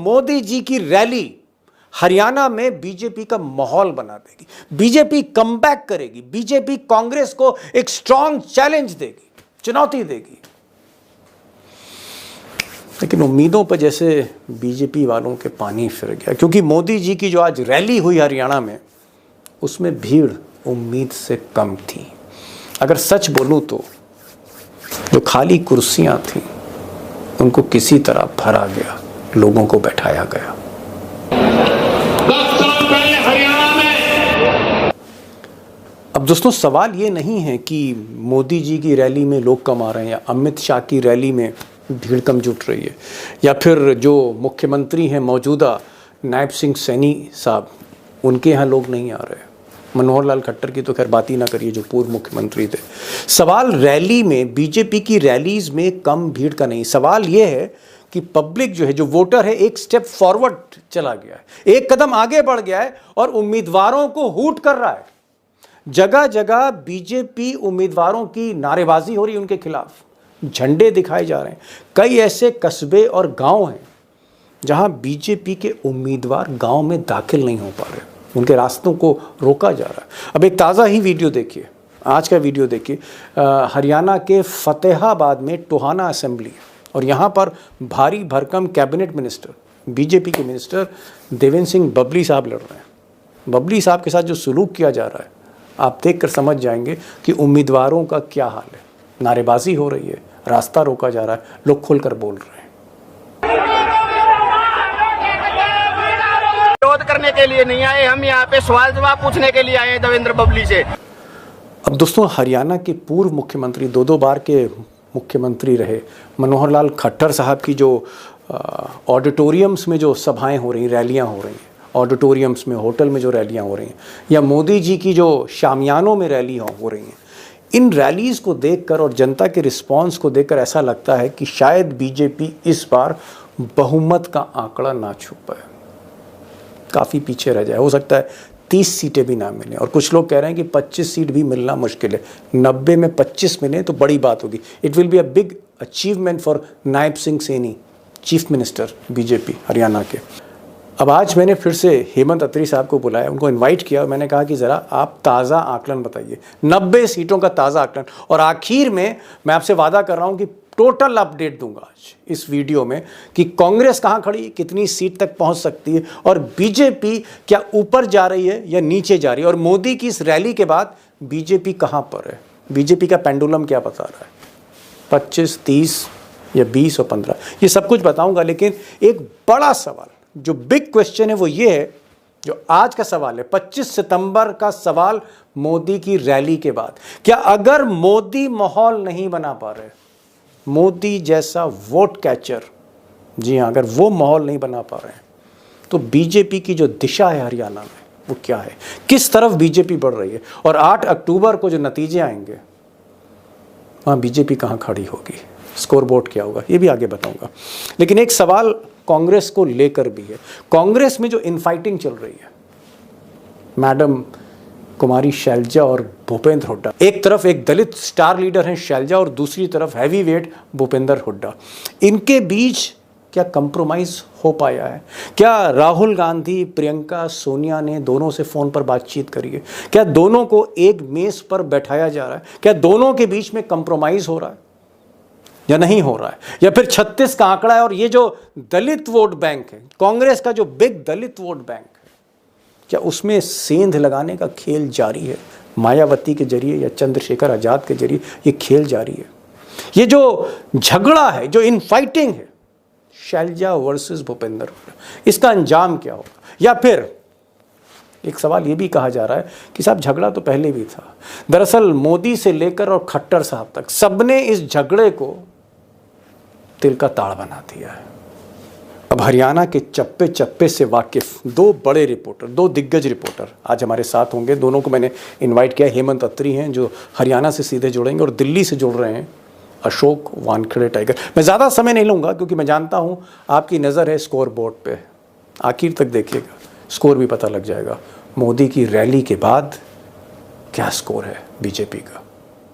मोदी जी की रैली हरियाणा में बीजेपी का माहौल बना देगी, बीजेपी कमबैक करेगी, बीजेपी कांग्रेस को एक स्ट्रॉन्ग चैलेंज देगी, चुनौती देगी। लेकिन उम्मीदों पर जैसे बीजेपी वालों के पानी फिर गया, क्योंकि मोदी जी की जो आज रैली हुई हरियाणा में, उसमें भीड़ उम्मीद से कम थी। अगर सच बोलूं तो जो खाली कुर्सियां थीं उनको किसी तरह भरा गया, लोगों को बैठाया गया। 10 साल पहले हरियाणा में। अब दोस्तों, सवाल ये नहीं है कि मोदी जी की रैली में लोग कम आ रहे हैं या अमित शाह की रैली में भीड़ कम जुट रही है, या फिर जो मुख्यमंत्री हैं मौजूदा नायब सिंह सैनी साहब, उनके यहाँ लोग नहीं आ रहे। मनोहर लाल खट्टर की तो खैर बात ही ना करिए, जो पूर्व मुख्यमंत्री थे। सवाल रैली में, बीजेपी की रैलीज में कम भीड़ का नहीं, सवाल ये है कि पब्लिक जो है, जो वोटर है, एक स्टेप फॉरवर्ड चला गया है, एक कदम आगे बढ़ गया है और उम्मीदवारों को हूट कर रहा है। जगह जगह बीजेपी उम्मीदवारों की नारेबाजी हो रही है, उनके खिलाफ झंडे दिखाए जा रहे हैं। कई ऐसे कस्बे और गांव हैं जहां बीजेपी के उम्मीदवार गांव में दाखिल नहीं हो पा रहे, उनके रास्तों को रोका जा रहा है। अब एक ताज़ा ही वीडियो देखिए, आज का वीडियो देखिए। हरियाणा के फतेहाबाद में टोहाना असेंबली, और यहाँ पर भारी भरकम कैबिनेट मिनिस्टर, बीजेपी के मिनिस्टर देवेंद्र सिंह बबली साहब लड़ रहे हैं। बबली साहब के साथ जो सलूक किया जा रहा है, आप देखकर समझ जाएंगे कि उम्मीदवारों का क्या हाल है। नारेबाजी हो रही है, रास्ता रोका जा रहा है, लोग खुलकर बोल रहे हैं। विरोध करने के लिए नहीं आए, हम यहाँ पे सवाल जवाब पूछने के लिए आए हैं देवेंद्र बबली से। अब दोस्तों, हरियाणा के पूर्व मुख्यमंत्री, दो बार के मुख्यमंत्री रहे मनोहर लाल खट्टर साहब की जो ऑडिटोरियम्स में जो सभाएं हो रही, रैलियां हो रही हैं, ऑडिटोरियम्स में, होटल में जो रैलियां हो रही हैं, या मोदी जी की जो शामियानों में रैली हो रही हैं, इन रैलीज़ को देखकर और जनता के रिस्पांस को देखकर ऐसा लगता है कि शायद बीजेपी इस बार बहुमत का आंकड़ा ना छू पाए, काफ़ी पीछे रह जाए। हो सकता है 30 सीटें भी ना मिलें, और कुछ लोग कह रहे हैं कि 25 सीट भी मिलना मुश्किल है। 90 में 25 मिले तो बड़ी बात होगी। It will be a big achievement for Nayab Singh Saini, chief minister BJP Haryana के। अब आज मैंने फिर से हेमंत अत्री साहब को बुलाया, उनको इनवाइट किया, और मैंने कहा कि ज़रा आप ताज़ा आकलन बताइए, 90 सीटों का ताज़ा आकलन। और आखिर में मैं आपसे वादा कर रहा हूँ कि टोटल अपडेट दूंगा आज इस वीडियो में कि कांग्रेस कहाँ खड़ी, कितनी सीट तक पहुँच सकती है, और बीजेपी क्या ऊपर जा रही है या नीचे जा रही है, और मोदी की इस रैली के बाद बीजेपी कहाँ पर है, बीजेपी का पेंडुलम क्या बता रहा है, 25, 30 या 20 और 15, ये सब कुछ बताऊँगा। लेकिन एक बड़ा सवाल, जो बिग क्वेश्चन है, वो ये है, जो आज का सवाल है, 25 सितंबर का सवाल मोदी की रैली के बाद, क्या अगर मोदी माहौल नहीं बना पा रहे, मोदी जैसा वोट कैचर, जी हाँ, अगर वो माहौल नहीं बना पा रहे हैं, तो बीजेपी की जो दिशा है हरियाणा में वो क्या है, किस तरफ बीजेपी बढ़ रही है, और 8 अक्टूबर को जो नतीजे आएंगे वहाँ बीजेपी कहाँ खड़ी होगी, स्कोर बोर्ड क्या होगा, ये भी आगे बताऊंगा। लेकिन एक सवाल कांग्रेस को लेकर भी है। कांग्रेस में जो इनफाइटिंग चल रही है, मैडम कुमारी शैलजा और भूपेंद्र हुड्डा, एक तरफ एक दलित स्टार लीडर हैं शैलजा, और दूसरी तरफ हैवीवेट भूपेंद्र हुड्डा, इनके बीच क्या कंप्रोमाइज हो पाया है? क्या राहुल गांधी, प्रियंका, सोनिया ने दोनों से फ़ोन पर बातचीत करी है? क्या दोनों को एक मेज़ पर बैठाया जा रहा है? क्या दोनों के बीच में कंप्रोमाइज़ हो रहा है या नहीं हो रहा है? या फिर 36 का आंकड़ा है, और ये जो दलित वोट बैंक है, कांग्रेस का जो बिग दलित वोट बैंक है, क्या उसमें सेंध लगाने का खेल जारी है? मायावती के जरिए या चंद्रशेखर आजाद के जरिए ये खेल जारी है। ये जो झगड़ा है, जो इनफाइटिंग है, शैलजा वर्सेस भूपेंद्र, इसका अंजाम क्या होगा? या फिर एक सवाल ये भी कहा जा रहा है कि साहब झगड़ा तो पहले भी था। दरअसल मोदी से लेकर और खट्टर साहब तक सबने इस झगड़े को तिल का ताड़ बना दिया है। अब हरियाणा के चप्पे चप्पे से वाकिफ दो बड़े रिपोर्टर, दो दिग्गज रिपोर्टर आज हमारे साथ होंगे। दोनों को मैंने इनवाइट किया। हेमंत अत्री हैं जो हरियाणा से सीधे जुड़ेंगे, और दिल्ली से जुड़ रहे हैं अशोक वानखेड़े टाइगर। मैं ज़्यादा समय नहीं लूँगा क्योंकि मैं जानता हूँ आपकी नज़र है स्कोर बोर्ड पे। आखिर तक देखिएगा, स्कोर भी पता लग जाएगा। मोदी की रैली के बाद क्या स्कोर है बीजेपी का।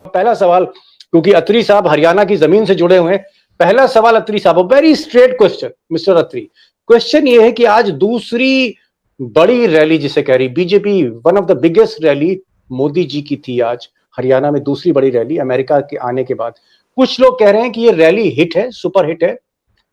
पहला सवाल, क्योंकि अत्री साहब हरियाणा की ज़मीन से जुड़े हुए हैं, पहला सवाल अत्री साहब, वेरी स्ट्रेट क्वेश्चन मिस्टर अत्री, क्वेश्चन ये है कि आज दूसरी बड़ी रैली जिसे कह रही BJP, one of the biggest rally Modi ji की थी आज हरियाणा में, दूसरी बड़ी रैली अमेरिका के आने के बाद। कुछ लोग कह रहे हैं कि ये रैली हिट है, सुपर हिट है,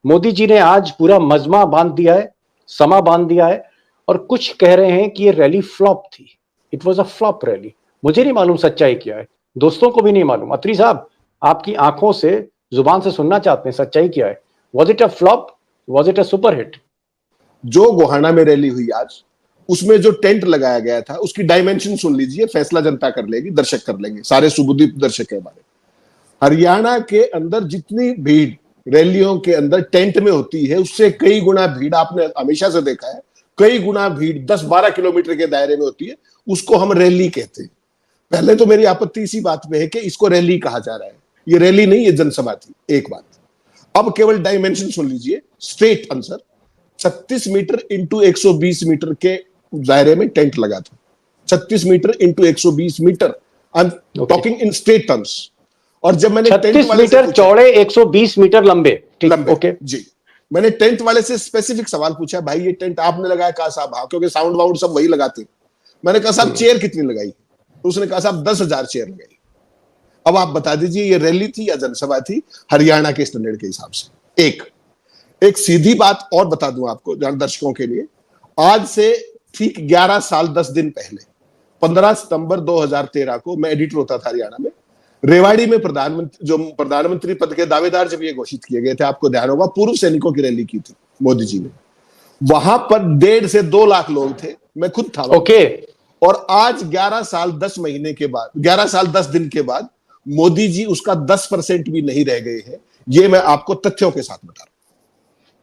मोदी जी ने आज पूरा मजमा बांध दिया है, समा बांध दिया है। और कुछ कह रहे हैं कि ये रैली फ्लॉप थी, it was a flop rally. मुझे नहीं मालूम सच्चाई क्या है, दोस्तों को भी नहीं मालूम। अत्री साहब, आपकी आंखों से, जुबान से सुनना चाहते हैं, सच्चाई क्या है? Was it a flop, was it a super hit? जो गोहाना में रैली हुई आज, उसमें जो टेंट लगाया गया था उसकी डायमेंशन सुन लीजिए, फैसला जनता कर लेगी, दर्शक कर लेंगे, सारे सुबुद्धि दर्शक है हमारे। हरियाणा के अंदर जितनी भीड़ रैलियों के अंदर टेंट में होती है, उससे कई गुना भीड़, आपने हमेशा से देखा है, कई गुना भीड़ 10-12 किलोमीटर के दायरे में होती है, उसको हम रैली कहते हैं। पहले तो मेरी आपत्ति इसी बात पे है कि इसको रैली कहा जा रहा है, ये रैली नहीं, ये जनसभा थी, एक बात। अब केवल डायमेंशन सुन लीजिए, straight answer, 36 metre into 120 metre के दायरे में टेंट लगा था। 36 metre into 120 metre, I am talking in straight terms. और जब मैंने 36 मीटर चौड़े, 120 मीटर लंबे, लंबे, ओके जी, मैंने टेंट वाले से स्पेसिफिक सवाल पूछा, भाई ये टेंट आपने लगाया? कहा साहब हाँ, क्योंकि साउंड वाउंड सब वही लगाते। मैंने कहा साहब चेयर कितनी लगाई? तो उसने कहा साहब 10,000 चेयर लगाई। अब आप बता दीजिए ये रैली थी या जनसभा थी हरियाणा के स्टैंडर्ड के हिसाब से? एक सीधी बात और बता दूं आपको दर्शकों के लिए, आज से ठीक 11 साल 10 दिन पहले 15 सितंबर 2013 को मैं एडिटर होता था हरियाणा में। रेवाड़ी में प्रधानमंत्री पद के दावेदार जब ये घोषित किए गए थे, आपको ध्यान होगा, पूर्व सैनिकों की रैली की थी मोदी जी ने। वहां पर 1.5 से 2 लाख लोग थे, मैं खुद था। ओके। और आज 11 साल 10 महीने के बाद, 11 साल 10 दिन के बाद मोदी जी उसका 10% भी नहीं रह गए हैं। ये मैं आपको तथ्यों के साथ बता रहा हूं।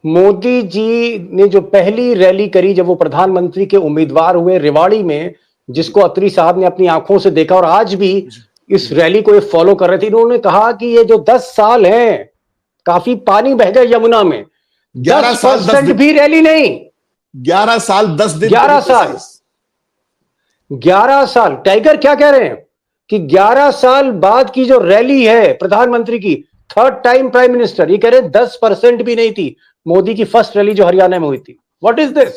मोदी जी ने जो पहली रैली करी जब वो प्रधानमंत्री के उम्मीदवार हुए रेवाड़ी में, जिसको अत्री साहब ने अपनी आंखों से देखा और आज भी इस रैली को ये फॉलो कर रहे थे, इन्होंने कहा कि ये जो 10 साल हैं, काफी पानी बह गए यमुना में, 10% भी रैली नहीं। 11 साल 10 दिन, 11 साल। टाइगर क्या कह रहे हैं कि 11 साल बाद की जो रैली है प्रधानमंत्री की, थर्ड टाइम प्राइम मिनिस्टर, ये कह रहे हैं 10% भी नहीं थी मोदी की फर्स्ट रैली जो हरियाणा में हुई थी। What is this?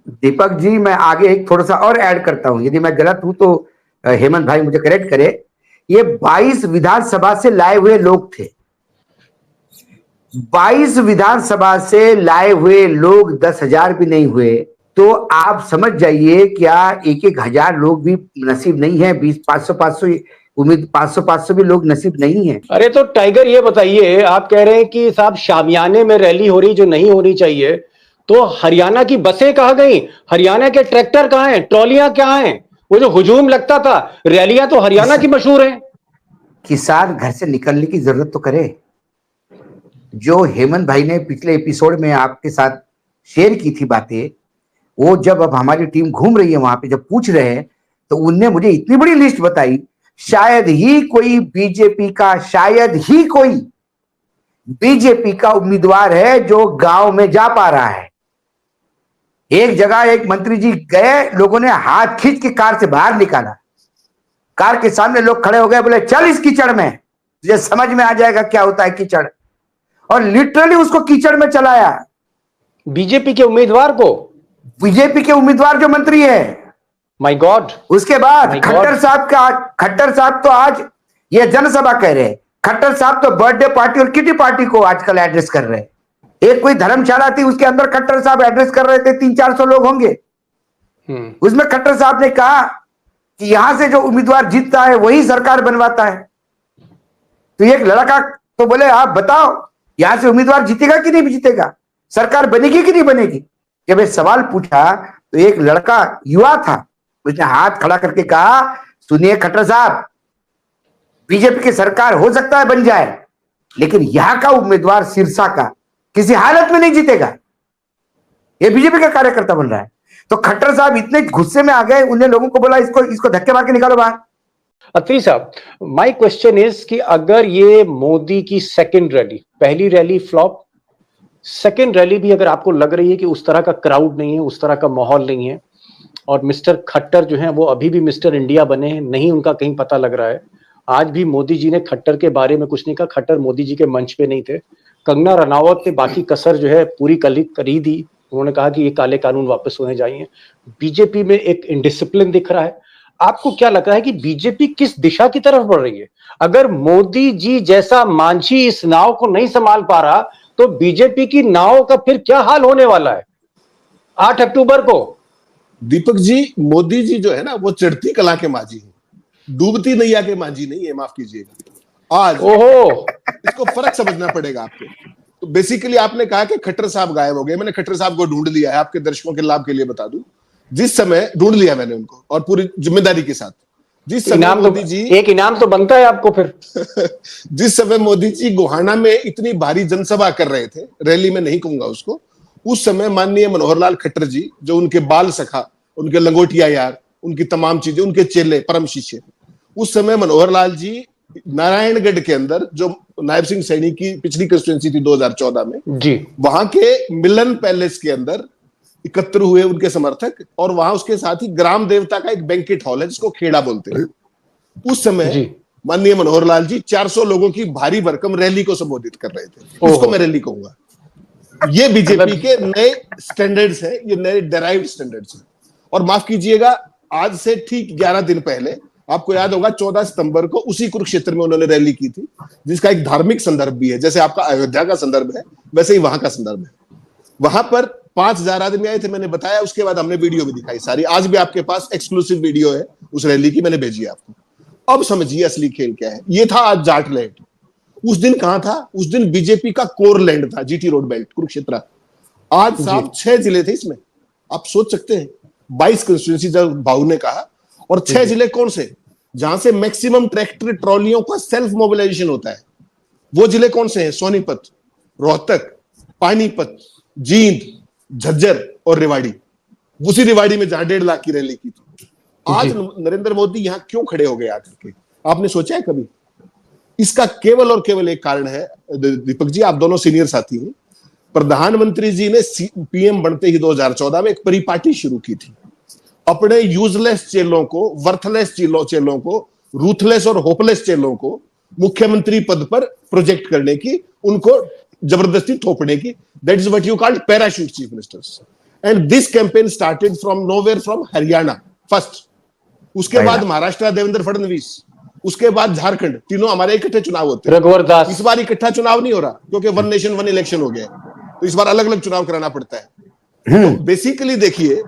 Deepak ji, मैं आगे एक थोड़ा सा और ऐड करता हूं, यदि मैं गलत हूं तो हेमंत भाई मुझे करेक्ट करे। ये 22 विधानसभा से लाए हुए लोग थे, 22 विधानसभा से लाए हुए लोग 10,000 भी नहीं हुए, तो आप समझ जाइए क्या 1,000 लोग भी नसीब नहीं है? 500 उम्मीद 500 भी लोग नसीब नहीं है। अरे तो टाइगर ये बताइए, आप कह रहे हैं कि साहब शामियाने में रैली हो रही जो नहीं होनी चाहिए, तो हरियाणा की बसें कहां गई? हरियाणा के ट्रैक्टर कहां हैं? ट्रॉलियां क्या हैं? वो जो हुजूम लगता था, रैलियां तो हरियाणा की मशहूर हैं। किसान घर से निकलने की जरूरत तो करे। जो हेमंत भाई ने पिछले एपिसोड में आपके साथ शेयर की थी बातें, वो जब अब हमारी टीम घूम रही है वहां पे, जब पूछ रहे हैं, तो उनने मुझे इतनी बड़ी लिस्ट बताई, शायद ही कोई बीजेपी का उम्मीदवार है जो गांव में जा पा रहा है। एक जगह एक मंत्री जी गए, लोगों ने हाथ खींच के कार से बाहर निकाला, कार के सामने लोग खड़े हो गए, बोले चल इस कीचड़ में, तुझे समझ में आ जाएगा क्या होता है कीचड़। और लिटरली उसको कीचड़ में चलाया। बीजेपी के उम्मीदवार को, बीजेपी के उम्मीदवार जो मंत्री है, माय गॉड। उसके बाद खट्टर साहब तो आज ये जनसभा कह रहे हैं, खट्टर साहब तो बर्थडे पार्टी और किटी पार्टी को आजकल एड्रेस कर रहे हैं। एक कोई धर्मशाला थी, उसके अंदर खट्टर साहब एड्रेस कर रहे थे, 300-400 लोग होंगे। उसमें खट्टर साहब ने कहा कि यहां से जो उम्मीदवार जीतता है वही सरकार बनवाता है। तो एक लड़का तो बोले आप बताओ यहां से उम्मीदवार जीतेगा कि नहीं जीतेगा, सरकार बनेगी कि नहीं बनेगी। जब ये सवाल पूछा तो एक लड़का युवा था, उसने हाथ खड़ा करके कहा, सुनिए खट्टर साहब, बीजेपी की सरकार हो सकता है बन जाए, लेकिन यहां का उम्मीदवार सिरसा का किसी हालत में नहीं जीतेगा। ये बीजेपी का कार्यकर्ता बन रहा है। तो खट्टर साहब इतने गुस्से में आ गए, उन्हें लोगों को बोला इसको धक्के मार के निकालो बाहर। अत्री साहब, माय क्वेश्चन इज कि अगर ये मोदी की सेकंड रैली, पहली रैली फ्लॉप, सेकंड रैली भी अगर आपको लग रही है कि उस तरह का क्राउड नहीं है, उस तरह का माहौल नहीं है, और मिस्टर खट्टर जो हैं वो अभी भी मिस्टर इंडिया बने हैं, नहीं उनका कहीं पता लग रहा है। आज भी मोदी जी ने खट्टर के बारे में कुछ नहीं कहा, खट्टर मोदी जी के मंच पे नहीं थे। कंगना रनावत ने बाकी कसर जो है पूरी करी दी, उन्होंने कहा कि ये काले कानून वापस होने चाहिए। बीजेपी में एक इंडिसिप्लिन दिख रहा है। आपको क्या लग रहा है कि बीजेपी किस दिशा की तरफ बढ़ रही है? अगर मोदी जी जैसा मांझी इस नाव को नहीं संभाल पा रहा तो बीजेपी की नाव का फिर क्या हाल होने वाला है 8 अक्टूबर को? दीपक जी, मोदी जी जो है ना वो चढ़ती कला के मांझी हैं, डूबती नैया के मांझी नहीं है, माफ कीजिएगा। आज ओहो, इसको फर्क समझना पड़ेगा आपको। तो बेसिकली आपने कहा कि खट्टर साहब गायब हो गए। मैंने खट्टर साहब को ढूंढ लिया है, आपके दर्शकों के लाभ के लिए बता दूं। जिस समय ढूंढ लिया मैंने उनको, और पूरी जिम्मेदारी के साथ, जिस समय मोदी जी, एक इनाम तो बनता है आपको फिर। जिस समय मोदी जी गोहाना में इतनी भारी जनसभा कर रहे थे, रैली में नहीं कहूंगा उसको, उस समय माननीय मनोहर लाल खट्टर जी, जो उनके बाल सखा, उनके लंगोटिया यार, उनकी तमाम चीजें, उनके चेले, परम शिष्य, उस समय मनोहर लाल जी नारायणगढ़ के अंदर, जो नायब सिंह सैनी की पिछली कंस्टिट्यूंसी थी 2014 में जी, वहां के मिलन पैलेस के अंदर एकत्र हुए उनके समर्थक, और वहां उसके साथ ही ग्राम देवता का एक बैंकेट हॉल है जिसको खेड़ा बोलते हैं। उस समय माननीय मनोहर लाल जी 400 लोगों की भारी भरकम रैली को संबोधित कर रहे थे। उसको मैं रैली कहूंगा। ये बीजेपी के नए स्टैंडर्ड्स है, ये नए डेराइव्ड स्टैंडर्ड्स है। और माफ कीजिएगा, आज से ठीक 11 दिन पहले, आपको याद होगा 14 सितंबर को उसी कुरुक्षेत्र में उन्होंने रैली की थी, जिसका एक धार्मिक संदर्भ भी है। जैसे आपका अयोध्या का संदर्भ है, वैसे ही वहां का संदर्भ है। वहां पर 5000 आदमी आए थे, मैंने बताया। उसके बाद हमने वीडियो भी दिखाई सारी। आज भी आपके पास एक्सक्लूसिव वीडियो है उस रैली की, मैंने भेजी आपको। अब समझिए असली खेल क्या है। ये था आज जाट लैंड। उस दिन कहां था? उस दिन बीजेपी का कोर लैंड था, जीटी रोड बेल्ट, कुरुक्षेत्र। आज साहब 6 जिले थे इसमें। आप सोच सकते हैं, 22 कंस्टिट्यूंसी जब भाऊ ने कहा, और 6 जिले कौन से जहां से मैक्सिमम ट्रैक्टर ट्रॉलियों का सेल्फ मोबिलाइजेशन होता है? वो जिले कौन से हैं? सोनीपत, रोहतक, पानीपत, जींद, झज्जर और रेवाड़ी। उसी रेवाड़ी में जहां 1.5 लाख की रैली की थी। आज नरेंद्र मोदी यहां क्यों खड़े हो गए आकर के? आपने सोचा है कभी? इसका केवल और केवल एक कारण है। दीपक जी, आप दोनों सीनियर साथी हैं। प्रधानमंत्री जी ने पीएम बनते ही 2014 में एक परिपाटी शुरू की थी। अपने यूजलेस चेलों को, वर्थलेस चेलों को, रूथलेस और होपलेस चेलों को मुख्यमंत्री पद पर प्रोजेक्ट करने की, उनको जबरदस्ती थोपने की। That is what you called parachute chief ministers. And this campaign started from nowhere, from Haryana first. उसके बाद महाराष्ट्र देवेंद्र फडणवीस, उसके बाद झारखंड। तीनों हमारे इकट्ठे चुनाव होते हैं। रघुवर दास। इस बार इकट्ठा चुनाव नहीं हो रहा, क्योंकि वन नेशन वन इलेक्शन हो गया, तो इस बार अलग अलग चुनाव कराना पड़ता है। तो बेसिकली देखिए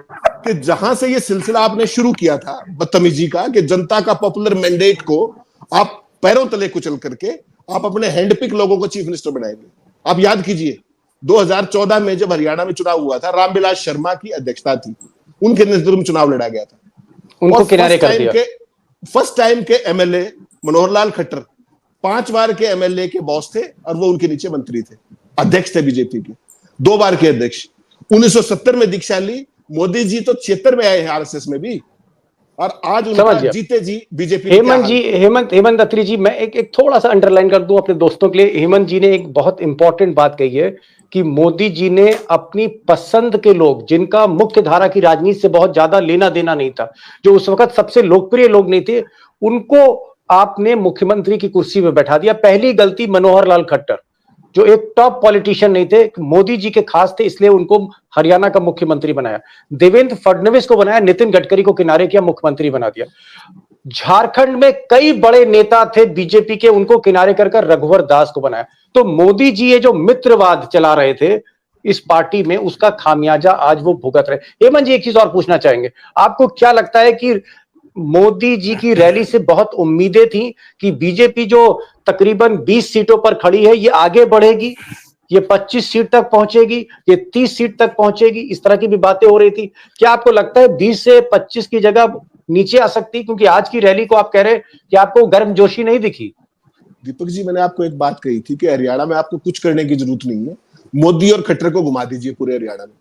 कि जहां से ये सिलसिला आपने शुरू किया था बदतमीजी का, कि जनता का पॉपुलर मैंडेट को आप पैरों तले कुचल करके आप अपने हैंडपिक लोगों को चीफ मिनिस्टर बनाएंगे। आप याद कीजिए 2014 में जब हरियाणा में चुनाव हुआ था, रामविलास शर्मा की अध्यक्षता थी, उनके नेतृत्व में चुनाव लड़ा गया था। उनको किनारे कर दिया। फर्स्ट टाइम के एमएलए मनोहर लाल खट्टर 5 बार के एमएलए के बॉस थे, और वो उनके नीचे मंत्री थे, अध्यक्ष थे बीजेपी के, 2 बार के अध्यक्ष। 1970 में दीक्षा ली। मोदी जी तो 76 में आए हैं आरएसएस में भी, और आज उनका जीते जी बीजेपी। हेमंत अत्री जी, मैं एक थोड़ा सा अंडरलाइन कर दूं अपने दोस्तों के लिए। हेमंत जी ने एक बहुत इंपॉर्टेंट बात कही है कि मोदी जी ने अपनी पसंद के लोग, जिनका मुख्य धारा की राजनीति से बहुत ज्यादा लेना देना नहीं था, जो उस वक्त सबसे लोकप्रिय लोग नहीं थे, उनको आपने मुख्यमंत्री की कुर्सी में बैठा दिया। पहली गलती मनोहर लाल खट्टर, जो एक टॉप पॉलिटिशियन नहीं थे, मोदी जी के खास थे, इसलिए उनको हरियाणा का मुख्यमंत्री बनाया। देवेंद्र फडणवीस को बनाया, नितिन गडकरी को किनारे किया, मुख्यमंत्री बना दिया। झारखंड में कई बड़े नेता थे बीजेपी के, उनको किनारे कर रघुवर दास को बनाया। तो मोदी जी ये जो मित्रवाद चला रहे थे इस पार्टी में, उसका खामियाजा आज वो भुगत रहे। हेमंत जी, एक चीज और पूछना चाहेंगे, आपको क्या लगता है कि मोदी जी की रैली से बहुत उम्मीदें थी कि बीजेपी जो तकरीबन 20 सीटों पर खड़ी है, ये आगे बढ़ेगी, ये 25 सीट तक पहुंचेगी, ये 30 सीट तक पहुंचेगी, इस तरह की भी बातें हो रही थी। क्या आपको लगता है 20 से 25 की जगह नीचे आ सकती? क्योंकि आज की रैली को आप कह रहे कि आपको गर्मजोशी नहीं दिखी। दीपक जी, मैंने आपको एक बात कही थी कि हरियाणा में आपको कुछ करने की जरूरत नहीं है। मोदी और खट्टर को घुमा दीजिए पूरे हरियाणा में,